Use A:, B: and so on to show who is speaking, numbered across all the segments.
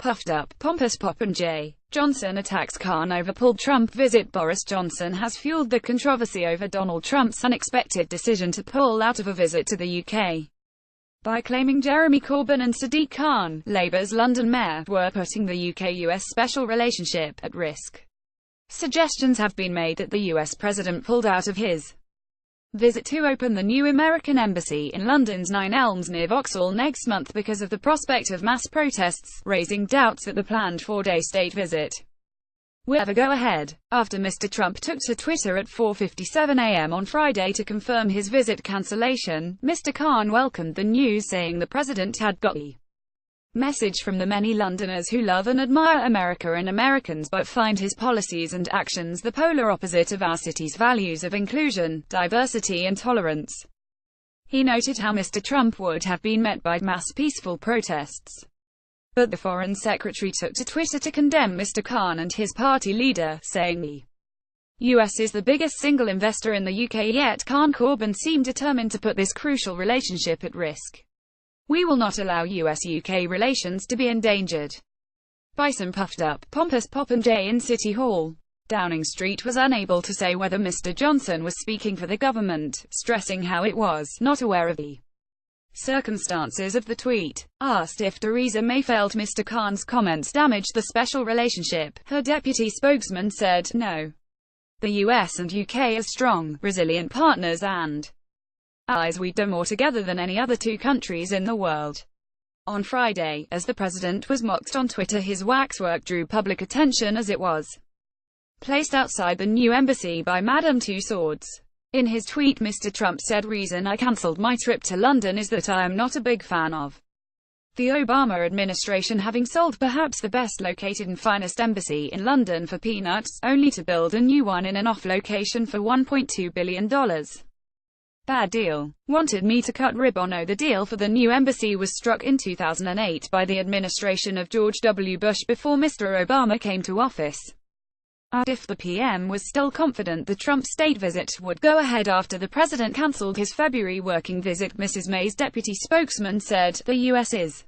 A: puffed up, pompous pop and J. Johnson attacks Khan over pulled Trump visit. Boris Johnson has fueled the controversy over Donald Trump's unexpected decision to pull out of a visit to the UK by claiming Jeremy Corbyn and Sadiq Khan, Labour's London mayor, were putting the UK-US special relationship at risk. Suggestions have been made that the US president pulled out of his visit to open the new American embassy in London's Nine Elms near Vauxhall next month because of the prospect of mass protests, raising doubts that the planned four-day state visit will ever go ahead. After Mr. Trump took to Twitter at 4:57 a.m. on Friday to confirm his visit cancellation, Mr. Khan welcomed the news, saying the president had got the message from the many Londoners who love and admire America and Americans but find his policies and actions the polar opposite of our city's values of inclusion, diversity and tolerance. He noted how Mr. Trump would have been met by mass peaceful protests, but the Foreign Secretary took to Twitter to condemn Mr. Khan and his party leader, saying the US is the biggest single investor in the UK, yet Khan-Corbyn seem determined to put this crucial relationship at risk. We will not allow US-UK relations to be endangered by some puffed-up, pompous pop and J in City Hall. Downing Street was unable to say whether Mr. Johnson was speaking for the government, stressing how it was not aware of the circumstances of the tweet. Asked if Theresa May felt Mr. Khan's comments damaged the special relationship, her deputy spokesman said, "No. The US and UK are strong, resilient partners and allies. We do more together than any other two countries in the world." On Friday, as the president was mocked on Twitter, his waxwork drew public attention as it was placed outside the new embassy by Madame Tussauds. In his tweet, Mr. Trump said, "Reason I cancelled my trip to London is that I am not a big fan of the Obama administration having sold perhaps the best located and finest embassy in London for peanuts, only to build a new one in an off-location for $1.2 billion. Bad deal. Wanted me to cut ribbon. Oh, the deal for the new embassy was struck in 2008 by the administration of George W. Bush before Mr. Obama came to office. And if the PM was still confident the Trump state visit would go ahead after the president cancelled his February working visit," Mrs. May's deputy spokesman said, "The US is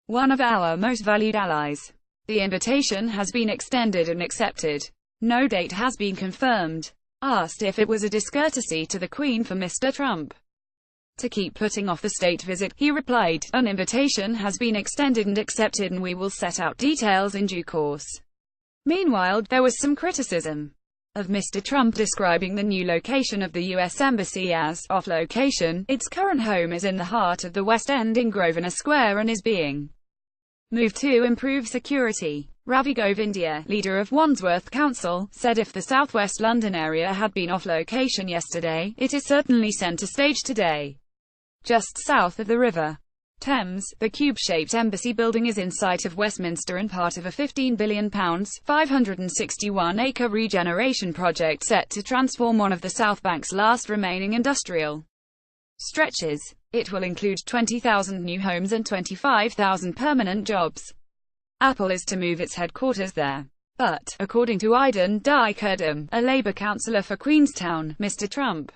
A: one of our most valued allies. The invitation has been extended and accepted. No date has been confirmed." Asked if it was a discourtesy to the Queen for Mr. Trump to keep putting off the state visit, he replied, "An invitation has been extended and accepted and we will set out details in due course." Meanwhile, there was some criticism of Mr. Trump describing the new location of the U.S. Embassy as off-location. Its current home is in the heart of the West End in Grosvenor Square and is being moved to improve security. Ravi Govindia, leader of Wandsworth Council, said if the southwest London area had been off-location yesterday, it is certainly centre stage today. Just south of the River Thames, the cube-shaped embassy building is in sight of Westminster and part of a £15 billion, 561-acre regeneration project set to transform one of the South Bank's last remaining industrial stretches. It will include 20,000 new homes and 25,000 permanent jobs. Apple is to move its headquarters there. But, according to Aidan Dykerdam, a Labour councillor for Queenstown, Mr. Trump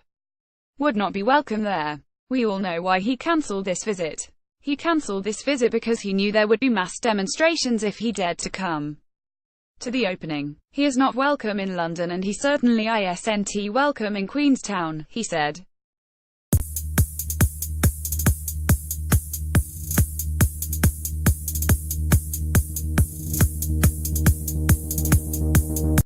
A: would not be welcome there. "We all know why he cancelled this visit. He cancelled this visit because he knew there would be mass demonstrations if he dared to come to the opening. He is not welcome in London and he certainly isn't welcome in Queenstown," he said.